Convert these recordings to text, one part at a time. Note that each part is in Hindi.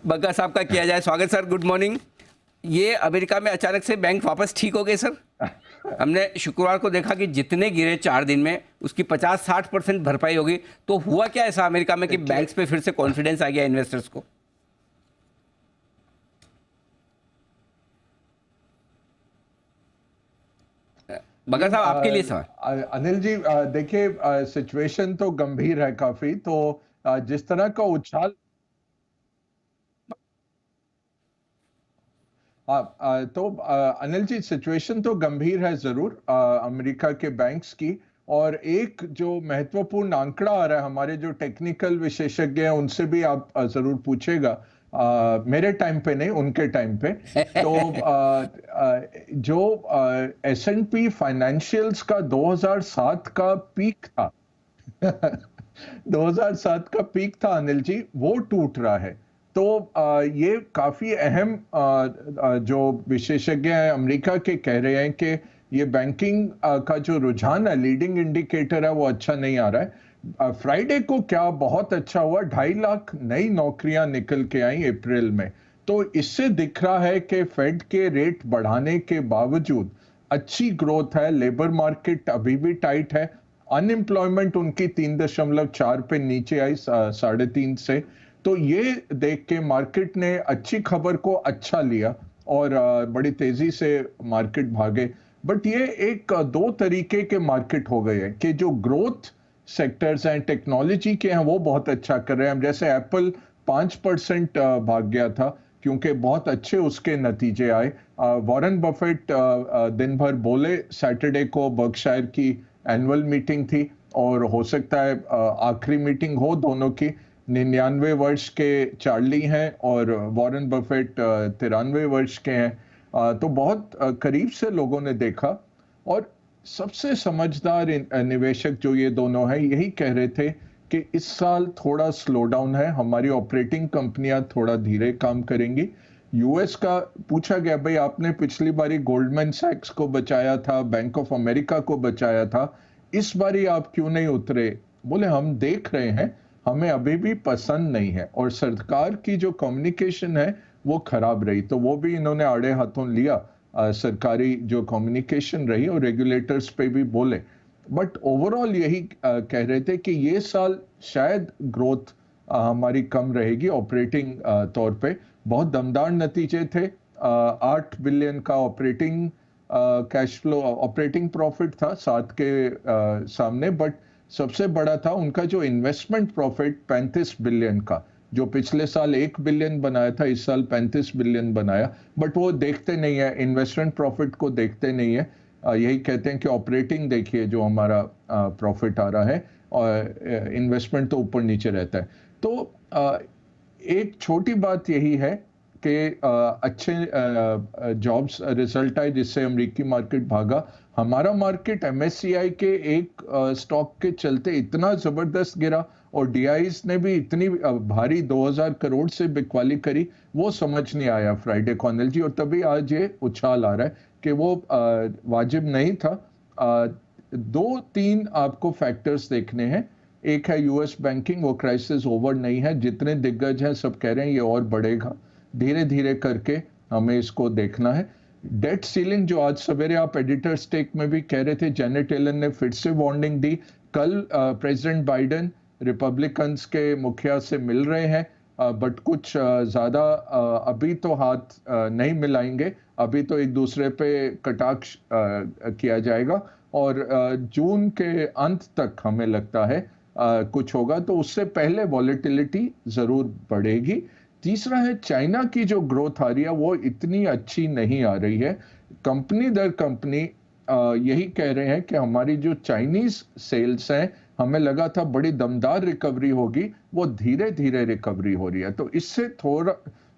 बग्गा साहब का किया जाए। स्वागत सर, गुड मॉर्निंग। ये अमेरिका में अचानक से बैंक वापस ठीक हो गए सर। हमने शुक्रवार को देखा कि जितने गिरे 4 दिन में उसकी 50-60% भरपाई होगी। तो हुआ क्या ऐसा अमेरिका में कि बैंक्स पे फिर से कॉन्फिडेंस आ गया इन्वेस्टर्स को? बग्गा साहब, आपके लिए सवाल। अनिल जी, देखिए, सिचुएशन तो गंभीर है काफी। तो जिस तरह का उछाल, अनिल जी, सिचुएशन तो गंभीर है जरूर अमेरिका के बैंक्स की। और एक जो महत्वपूर्ण आंकड़ा आ रहा है, हमारे जो टेक्निकल विशेषज्ञ हैं उनसे भी आप जरूर पूछेगा। मेरे टाइम पे नहीं, उनके टाइम पे। तो जो S&P फाइनेंशियल्स का 2007 का पीक था 2007 का पीक था अनिल जी, वो टूट रहा है। तो ये काफी अहम जो विशेषज्ञ हैं अमेरिका के कह रहे हैं कि ये बैंकिंग का जो रुझान है, लीडिंग इंडिकेटर है, वो अच्छा नहीं आ रहा है। फ्राइडे को क्या बहुत अच्छा हुआ, 2.5 लाख नई नौकरियां निकल के आई अप्रैल में। तो इससे दिख रहा है कि फेड के रेट बढ़ाने के बावजूद अच्छी ग्रोथ है। लेबर मार्केट अभी भी टाइट है। अनएम्प्लॉयमेंट उनकी 3.4 पे नीचे आई 3.5 से। तो ये देख के मार्केट ने अच्छी खबर को अच्छा लिया और बड़ी तेजी से मार्केट भागे। बट ये एक दो तरीके के मार्केट हो गए हैं कि जो ग्रोथ सेक्टर्स हैं, टेक्नोलॉजी के हैं, वो बहुत अच्छा कर रहे हैं। जैसे एप्पल 5% भाग गया था क्योंकि बहुत अच्छे उसके नतीजे आए। वॉरेन बफेट दिन भर बोले, सैटरडे को बर्कशायर की एनुअल मीटिंग थी और हो सकता है आखिरी मीटिंग हो दोनों की। 99 वर्ष के चार्ली हैं और वॉरेन बफेट 93 वर्ष के हैं। तो बहुत करीब से लोगों ने देखा। और सबसे समझदार निवेशक जो ये दोनों हैं, यही कह रहे थे कि इस साल थोड़ा स्लो डाउन है, हमारी ऑपरेटिंग कंपनियां थोड़ा धीरे काम करेंगी। यूएस का पूछा गया, भाई आपने पिछली बारी गोल्डमैन सैक्स को बचाया था, बैंक ऑफ अमेरिका को बचाया था, इस बारी आप क्यों नहीं उतरे? बोले हम देख रहे हैं, हमें अभी भी पसंद नहीं है। और सरकार की जो कम्युनिकेशन है वो खराब रही, तो वो भी इन्होंने आड़े हाथों लिया। सरकारी जो कम्युनिकेशन रही और रेगुलेटर्स पे भी बोले। बट ओवरऑल यही कह रहे थे कि ये साल शायद ग्रोथ हमारी कम रहेगी ऑपरेटिंग तौर पे। बहुत दमदार नतीजे थे। 8 बिलियन का operating cash flow, operating profit था 7 के सामने। बट सबसे बड़ा था उनका जो इन्वेस्टमेंट प्रॉफिट 35 बिलियन का, जो पिछले साल 1 बिलियन बनाया था, इस साल 35 बिलियन बनाया। बट वो देखते नहीं है, इन्वेस्टमेंट प्रॉफिट को देखते नहीं है। यही कहते हैं कि ऑपरेटिंग देखिए जो हमारा प्रॉफिट आ रहा है, और इन्वेस्टमेंट तो ऊपर नीचे रहता है। तो एक छोटी बात यही है कि अच्छे जॉब्स रिजल्ट आए जिससे अमेरिकी मार्केट भागा। हमारा मार्केट एमएससीआई के एक स्टॉक के चलते इतना जबरदस्त गिरा और डीआईज ने भी इतनी भारी 2000 करोड़ से बिकवाली करी, वो समझ नहीं आया फ्राइडे को अनिल जी। और तभी आज ये उछाल आ रहा है कि वो वाजिब नहीं था। 2-3 आपको फैक्टर्स देखने हैं। एक है यूएस बैंकिंग, वो क्राइसिस ओवर नहीं है। जितने दिग्गज हैं सब कह रहे हैं ये और बढ़ेगा, धीरे धीरे करके हमें इसको देखना है। डेट सीलिंग जो आज सवेरे आप एडिटर स्टेक में भी कह रहे थे, जेनेट येलन ने फिर से वार्निंग दी। कल प्रेसिडेंट बाइडेन रिपब्लिकन्स के मुखिया से मिल रहे हैं, बट कुछ ज्यादा अभी तो हाथ नहीं मिलाएंगे। अभी तो एक दूसरे पे कटाक्ष किया जाएगा और जून के अंत तक हमें लगता है कुछ होगा, तो उससे पहले वॉलेटिलिटी जरूर बढ़ेगी। तीसरा है चाइना की जो ग्रोथ आ रही है वो इतनी अच्छी नहीं आ रही है। कंपनी दर कंपनी यही कह रहे हैं कि हमारी जो चाइनीज सेल्स हैं, हमें लगा था बड़ी दमदार रिकवरी होगी, वो धीरे धीरे रिकवरी हो रही है। तो इससे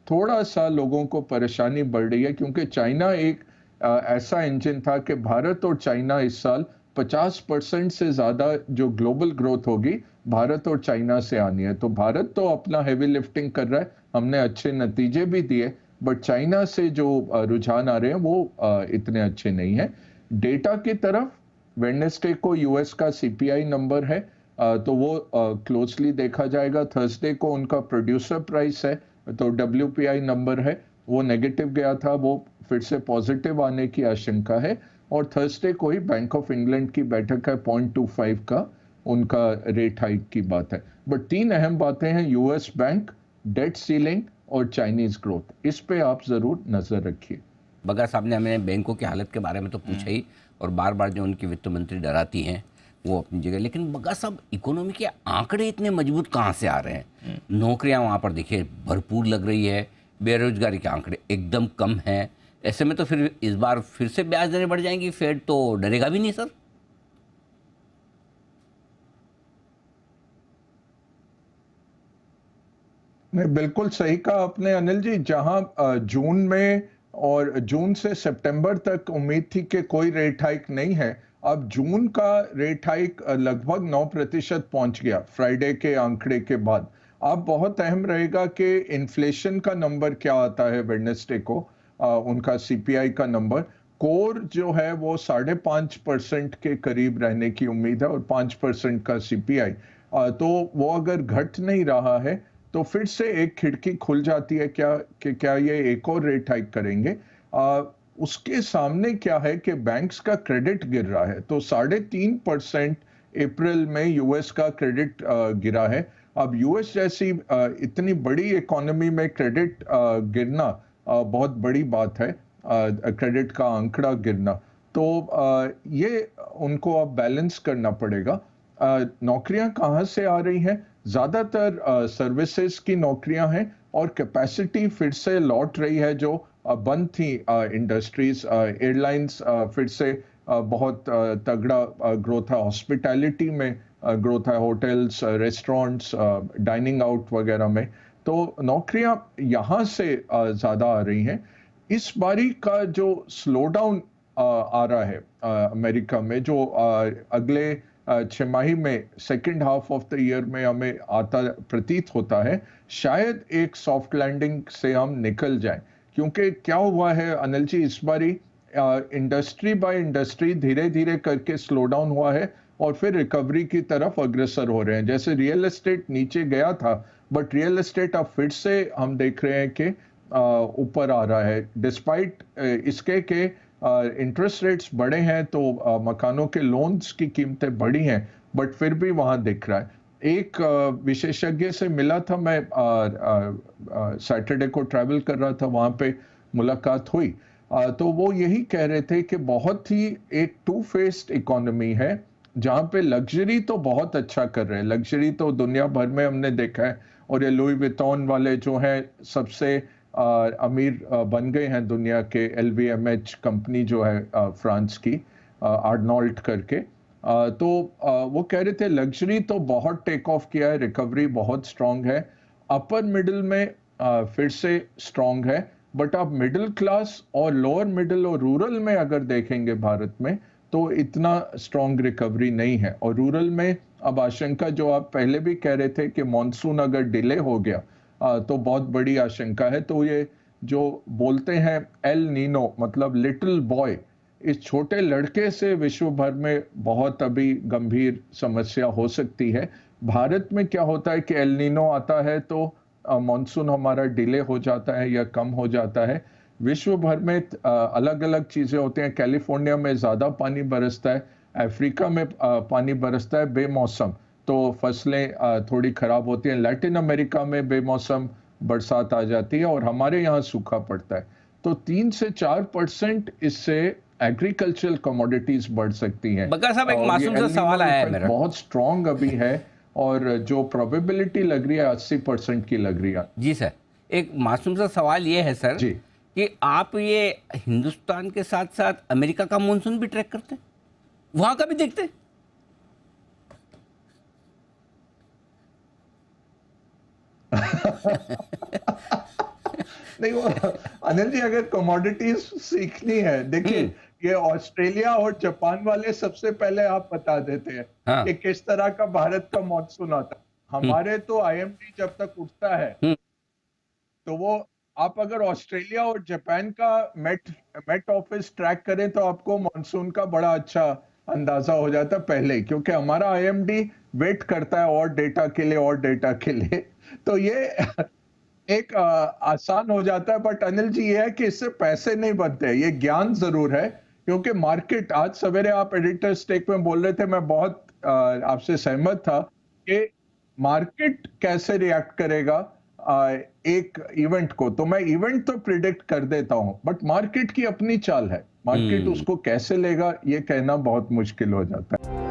थोड़ा सा लोगों को परेशानी बढ़ रही है, क्योंकि चाइना एक ऐसा इंजन था कि भारत और चाइना इस साल 50% से ज्यादा जो ग्लोबल ग्रोथ होगी भारत और चाइना से आनी है। तो भारत तो अपना हेवी लिफ्टिंग कर रहा है, हमने अच्छे नतीजे भी दिए, बट चाइना से जो रुझान आ रहे हैं वो इतने अच्छे नहीं है। डेटा की तरफ वेडनेसडे को यूएस का सीपीआई नंबर है, तो वो क्लोजली देखा जाएगा। थर्सडे को उनका प्रोड्यूसर प्राइस है, तो WPI नंबर है वो नेगेटिव गया था, वो फिर से पॉजिटिव आने की आशंका है। और थर्सडे को ही बैंक ऑफ इंग्लैंड की बैठक है, 0.25 का उनका रेट हाइक की बात है। बट तीन अहम बातें हैं, यूएस बैंक, डेट सीलिंग और चाइनीज ग्रोथ, इस पे आप जरूर नजर रखिए। बगा साहब ने हमें बैंकों की हालत के बारे में तो पूछा ही, और बार बार जो उनकी वित्त मंत्री डराती हैं वो अपनी जगह, लेकिन बगा साहब इकोनॉमी के आंकड़े इतने मजबूत कहाँ से आ रहे हैं? नौकरियां वहाँ पर देखिए भरपूर लग रही है, बेरोजगारी के आंकड़े एकदम कम हैं। ऐसे में तो फिर इस बार फिर से ब्याज दरें बढ़ जाएंगी, फेड तो डरेगा भी नहीं सर। नहीं, बिल्कुल सही कहा आपने अनिल जी। जहां जून में और जून से सितंबर तक उम्मीद थी कि कोई रेट हाइक नहीं है, अब जून का रेट हाइक लगभग 9% पहुंच गया फ्राइडे के आंकड़े के बाद। अब बहुत अहम रहेगा कि इन्फ्लेशन का नंबर क्या आता है वेडनेसडे को, उनका सीपीआई का नंबर। कोर जो है वो 5.5% के करीब रहने की उम्मीद है और 5% का सीपीआई। तो वो अगर घट नहीं रहा है तो फिर से एक खिड़की खुल जाती है क्या कि क्या ये एक और रेट हाइक करेंगे। उसके सामने क्या है कि बैंक्स का क्रेडिट गिर रहा है, तो 3.5% अप्रैल में यूएस का क्रेडिट गिरा है। अब यूएस जैसी इतनी बड़ी इकोनॉमी में क्रेडिट गिरना बहुत बड़ी बात है, क्रेडिट का आंकड़ा गिरना। तो ये उनको अब बैलेंस करना पड़ेगा। नौकरियां कहाँ से आ रही हैं? ज्यादातर सर्विसेज की नौकरियां हैं और कैपेसिटी फिर से लौट रही है जो बंद थी इंडस्ट्रीज। एयरलाइंस फिर से बहुत तगड़ा ग्रोथ है, हॉस्पिटैलिटी में ग्रोथ है, होटल्स, रेस्टोरेंट्स, डाइनिंग आउट वगैरह में। तो नौकरियां यहाँ से ज्यादा आ रही हैं। इस बारी का जो स्लो डाउन आ रहा है अमेरिका में, जो अगले छमाही में second half of the year में हमें आता प्रतीत होता है, शायद एक सॉफ्ट लैंडिंग से हम निकल जाएं। क्योंकि क्या हुआ है अनिल जी, इस बारी इंडस्ट्री बाय इंडस्ट्री धीरे धीरे करके स्लो डाउन हुआ है और फिर रिकवरी की तरफ अग्रसर हो रहे हैं। जैसे रियल एस्टेट नीचे गया था, बट रियल एस्टेट अब फिर से हम देख रहे हैं कि ऊपर आ रहा है, डिस्पाइट इसके के इंटरेस्ट रेट्स बढ़े हैं, तो मकानों के लोन्स की कीमतें बढ़ी हैं, बट फिर भी वहां दिख रहा है। एक विशेषज्ञ से मिला था मैं, सैटरडे को ट्रैवल कर रहा था, वहां पे मुलाकात हुई। तो वो यही कह रहे थे कि बहुत ही एक टू फेस्ड इकोनॉमी है, जहां पे लग्जरी तो बहुत अच्छा कर रहे हैं, लग्जरी तो दुनिया भर में हमने देखा है, और ये लुई विटॉन वाले जो हैं सबसे अमीर बन गए हैं दुनिया के। LVMH कंपनी जो है फ्रांस की, आर्नोल्ट करके। तो वो कह रहे थे लग्जरी तो बहुत टेक ऑफ किया है, रिकवरी बहुत स्ट्रांग है। अपर मिडिल में फिर से स्ट्रांग है, बट आप मिडिल क्लास और लोअर मिडिल और रूरल में अगर देखेंगे भारत में, तो इतना स्ट्रांग रिकवरी नहीं है। और रूरल में अब आशंका, जो आप पहले भी कह रहे थे कि मॉनसून अगर डिले हो गया तो बहुत बड़ी आशंका है। तो ये जो बोलते हैं एल नीनो, मतलब लिटिल बॉय, इस छोटे लड़के से विश्व भर में बहुत अभी गंभीर समस्या हो सकती है। भारत में क्या होता है कि एल नीनो आता है तो मॉनसून हमारा डिले हो जाता है या कम हो जाता है। विश्व भर में अलग अलग चीजें होती हैं। कैलिफोर्निया में ज्यादा पानी बरसता है, अफ्रीका में पानी बरसता है बेमौसम, तो फसलें थोड़ी खराब होती हैं। लैटिन अमेरिका में बेमौसम बरसात आ जाती है और हमारे यहाँ सूखा पड़ता है। तो 3 से 4% इससे एग्रीकल्चरल कमोडिटीज बढ़ सकती हैं। बगा साहब एक और ये मासूम एल सा नीनो सवाल आया है इफेक्ट मेरा। बहुत स्ट्रांग अभी है, और जो प्रोबेबिलिटी लग रही है 80% की लग रही है। जी सर, एक मासूम सा सवाल ये है सर जी, कि आप ये हिंदुस्तान के साथ साथ अमेरिका का मानसून भी ट्रैक करते हैं, वहां का भी देखते हैं? नहीं वो अनिल जी, अगर कमोडिटीज सीखनी है, देखिए हम्म। ये ऑस्ट्रेलिया और जापान वाले सबसे पहले आप बता देते हैं हाँ। कि किस तरह का भारत का मॉनसून आता है। हम्म। हमारे तो IMD जब तक उठता है, हम्म। तो वो, आप अगर ऑस्ट्रेलिया और जापान का मेट मेट ऑफिस ट्रैक करें तो आपको मॉनसून का बड़ा अच्छा अंदाजा हो जाता है पहले ही, क्योंकि हमारा IMD वेट करता है और डेटा के लिए और डेटा के लिए। तो ये एक आसान हो जाता है, बट अनिल जी ये है कि इससे पैसे नहीं बनते, ये ज्ञान जरूर है, क्योंकि मार्केट, आज सवेरे आप एडिटर स्टेक में बोल रहे थे, मैं बहुत आपसे सहमत था कि मार्केट कैसे रिएक्ट करेगा एक इवेंट को। तो मैं इवेंट तो प्रिडिक्ट कर देता हूं, बट मार्केट की अपनी चाल है, मार्केट उसको कैसे लेगा ये कहना बहुत मुश्किल हो जाता है।